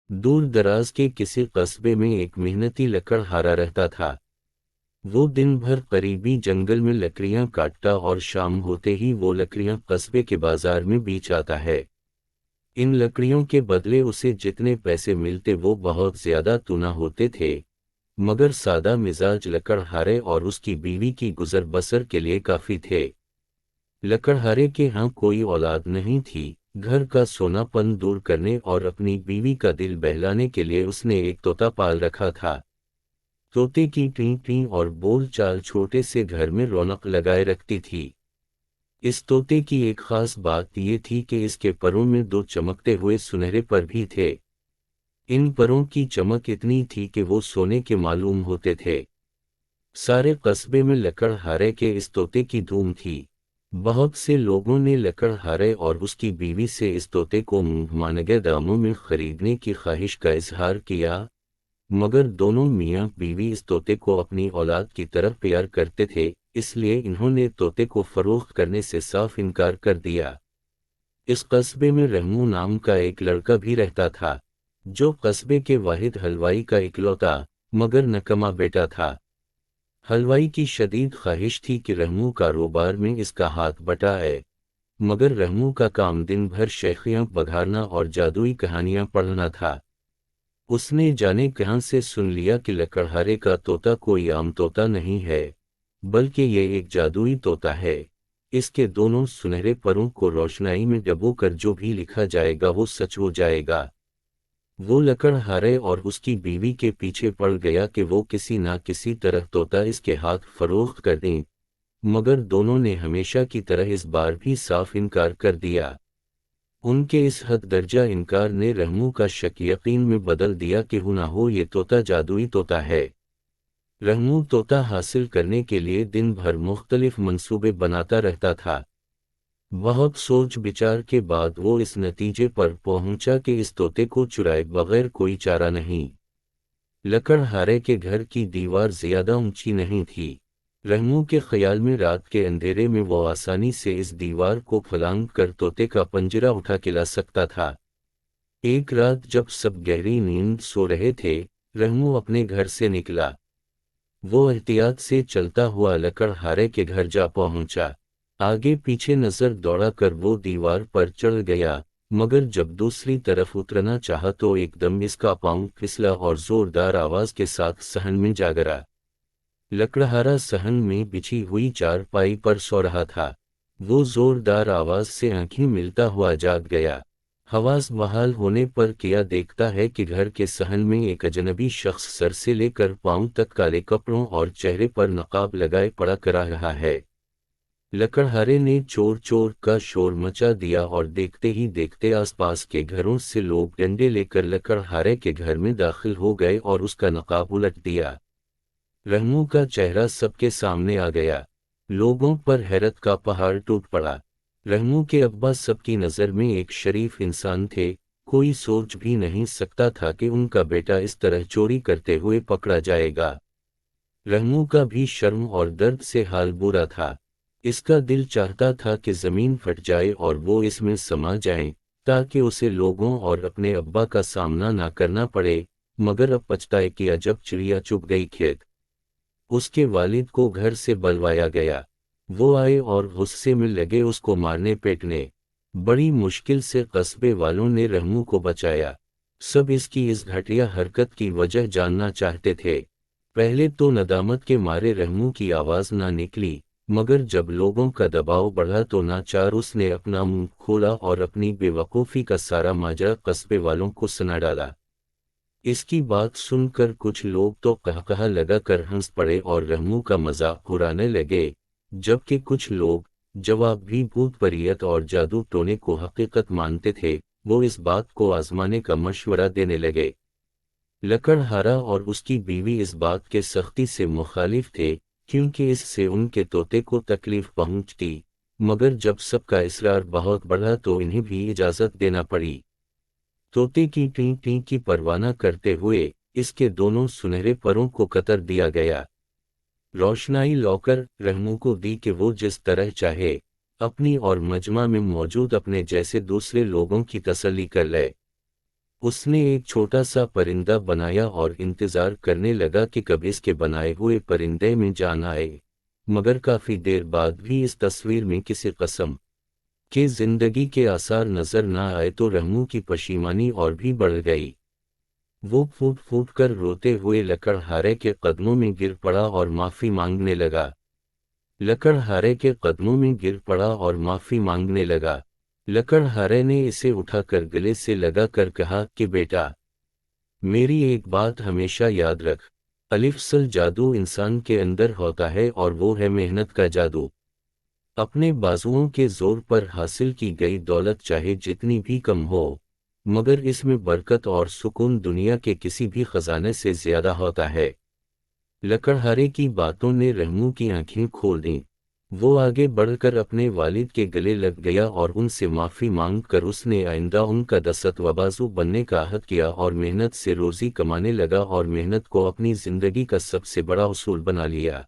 دور دراز کے کسی قصبے میں ایک محنتی لکڑہارا رہتا تھا۔ وہ دن بھر قریبی جنگل میں لکڑیاں کاٹتا اور شام ہوتے ہی وہ لکڑیاں قصبے کے بازار میں بیچ آتا ہے۔ ان لکڑیوں کے بدلے اسے جتنے پیسے ملتے وہ بہت زیادہ تو نہ ہوتے تھے، مگر سادہ مزاج لکڑہارے اور اس کی بیوی کی گزر بسر کے لیے کافی تھے۔ لکڑہارے کے ہاں کوئی اولاد نہیں تھی۔ گھر کا سونا پن دور کرنے اور اپنی بیوی کا دل بہلانے کے لیے اس نے ایک طوطا پال رکھا تھا۔ طوطے کی ٹیں ٹیں اور بول چال چھوٹے سے گھر میں رونق لگائے رکھتی تھی۔ اس طوطے کی ایک خاص بات یہ تھی کہ اس کے پروں میں دو چمکتے ہوئے سنہرے پر بھی تھے۔ ان پروں کی چمک اتنی تھی کہ وہ سونے کے معلوم ہوتے تھے۔ سارے قصبے میں لکڑہارے کے اس طوطے کی دھوم تھی۔ بہت سے لوگوں نے لکڑہارے اور اس کی بیوی سے اس طوطے کو منہ مانگے داموں میں خریدنے کی خواہش کا اظہار کیا، مگر دونوں میاں بیوی اس طوطے کو اپنی اولاد کی طرح پیار کرتے تھے، اس لیے انہوں نے طوطے کو فروخت کرنے سے صاف انکار کر دیا۔ اس قصبے میں رحمو نام کا ایک لڑکا بھی رہتا تھا، جو قصبے کے واحد حلوائی کا اکلوتا مگر نکما بیٹا تھا۔ حلوائی کی شدید خواہش تھی کہ رحمو کاروبار میں اس کا ہاتھ بٹائے، مگر رحمو کا کام دن بھر شیخیاں بگھارنا اور جادوئی کہانیاں پڑھنا تھا۔ اس نے جانے کہاں سے سن لیا کہ لکڑہارے کا طوطا کوئی عام طوطا نہیں ہے، بلکہ یہ ایک جادوئی طوطا ہے۔ اس کے دونوں سنہرے پروں کو روشنائی میں ڈبو کر جو بھی لکھا جائے گا وہ سچ ہو جائے گا۔ وہ لکڑہارے اور اس کی بیوی کے پیچھے پڑ گیا کہ وہ کسی نہ کسی طرح طوطا اس کے ہاتھ فروخت کر دیں، مگر دونوں نے ہمیشہ کی طرح اس بار بھی صاف انکار کر دیا۔ ان کے اس حد درجہ انکار نے رحمو کا شک یقین میں بدل دیا کہ ہو نہ ہو یہ طوطا جادوئی طوطا ہے۔ رحمو طوطا حاصل کرنے کے لیے دن بھر مختلف منصوبے بناتا رہتا تھا۔ بہت سوچ بچار کے بعد وہ اس نتیجے پر پہنچا کہ اس طوطے کو چرائے بغیر کوئی چارہ نہیں۔ لکڑہارے کے گھر کی دیوار زیادہ اونچی نہیں تھی۔ رحمو کے خیال میں رات کے اندھیرے میں وہ آسانی سے اس دیوار کو پھلانگ کر طوطے کا پنجرہ اٹھا کے لا سکتا تھا۔ ایک رات جب سب گہری نیند سو رہے تھے، رحمو اپنے گھر سے نکلا۔ وہ احتیاط سے چلتا ہوا لکڑہارے کے گھر جا پہنچا۔ آگے پیچھے نظر دوڑا کر وہ دیوار پر چڑھ گیا، مگر جب دوسری طرف اترنا چاہا تو ایک دم اس کا پاؤں پھسلا اور زوردار آواز کے ساتھ صحن میں جا گرا۔ لکڑہارا صحن میں بچھی ہوئی چارپائی پر سو رہا تھا۔ وہ زوردار آواز سے آنکھیں ملتا ہوا جاگ گیا۔ حواس بحال ہونے پر کیا دیکھتا ہے کہ گھر کے صحن میں ایک اجنبی شخص سر سے لے کر پاؤں تک کالے کپڑوں اور چہرے پر نقاب لگائے پڑا کرا رہا ہے۔ لکڑہارے نے چور چور کا شور مچا دیا اور دیکھتے ہی دیکھتے آس پاس کے گھروں سے لوگ ڈنڈے لے کر لکڑہارے کے گھر میں داخل ہو گئے اور اس کا نقاب الٹ دیا۔ رحمو کا چہرہ سب کے سامنے آ گیا۔ لوگوں پر حیرت کا پہاڑ ٹوٹ پڑا۔ رحمو کے ابا سب کی نظر میں ایک شریف انسان تھے، کوئی سوچ بھی نہیں سکتا تھا کہ ان کا بیٹا اس طرح چوری کرتے ہوئے پکڑا جائے گا۔ رحمو کا بھی شرم اور درد سے حال برا تھا۔ اس کا دل چاہتا تھا کہ زمین پھٹ جائے اور وہ اس میں سما جائیں تاکہ اسے لوگوں اور اپنے ابا کا سامنا نہ کرنا پڑے، مگر اب پچھتائے کہ جب چڑیا چگ گئی کھیت۔ اس کے والد کو گھر سے بلوایا گیا۔ وہ آئے اور غصے میں لگے اس کو مارنے پیٹنے۔ بڑی مشکل سے قصبے والوں نے رحمو کو بچایا۔ سب اس کی اس گھٹیا حرکت کی وجہ جاننا چاہتے تھے۔ پہلے تو ندامت کے مارے رحمو کی آواز نہ نکلی، مگر جب لوگوں کا دباؤ بڑھا تو ناچار اس نے اپنا منہ کھولا اور اپنی بے وقوفی کا سارا ماجرا قصبے والوں کو سنا ڈالا۔ اس کی بات سن کر کچھ لوگ تو قہقہہ لگا کر ہنس پڑے اور رحمو کا مذاق اڑانے لگے، جبکہ کچھ لوگ جواب بھی بھوت پریت اور جادو ٹونے کو حقیقت مانتے تھے، وہ اس بات کو آزمانے کا مشورہ دینے لگے۔ لکڑہارا اور اس کی بیوی اس بات کے سختی سے مخالف تھے، کیونکہ اس سے ان کے طوطے کو تکلیف پہنچتی، مگر جب سب کا اصرار بہت بڑھا تو انہیں بھی اجازت دینا پڑی۔ طوطے کی ٹیں ٹیں کی پرواہ نہ کرتے ہوئے اس کے دونوں سنہرے پروں کو کتر دیا گیا۔ روشنائی لو کر رحمو کو دی کہ وہ جس طرح چاہے اپنی اور مجمع میں موجود اپنے جیسے دوسرے لوگوں کی تسلی کر لے۔ اس نے ایک چھوٹا سا پرندہ بنایا اور انتظار کرنے لگا کہ کب اس کے بنائے ہوئے پرندے میں جان آئے، مگر کافی دیر بعد بھی اس تصویر میں کسی قسم کہ زندگی کے آثار نظر نہ آئے تو رحمو کی پشیمانی اور بھی بڑھ گئی۔ وہ پھوٹ پھوٹ کر روتے ہوئے لکڑہارے کے قدموں میں گر پڑا اور معافی مانگنے لگا۔ لکڑہارے کے قدموں میں گر پڑا اور معافی مانگنے لگا۔ لکڑہارے نے اسے اٹھا کر گلے سے لگا کر کہا کہ بیٹا، میری ایک بات ہمیشہ یاد رکھ، الف جادو انسان کے اندر ہوتا ہے اور وہ ہے محنت کا جادو۔ اپنے بازوؤں کے زور پر حاصل کی گئی دولت چاہے جتنی بھی کم ہو، مگر اس میں برکت اور سکون دنیا کے کسی بھی خزانے سے زیادہ ہوتا ہے۔ لکڑہارے کی باتوں نے رحمو کی آنکھیں کھول دیں۔ وہ آگے بڑھ کر اپنے والد کے گلے لگ گیا اور ان سے معافی مانگ کر اس نے آئندہ ان کا دست و بازو بننے کا عہد کیا اور محنت سے روزی کمانے لگا اور محنت کو اپنی زندگی کا سب سے بڑا اصول بنا لیا۔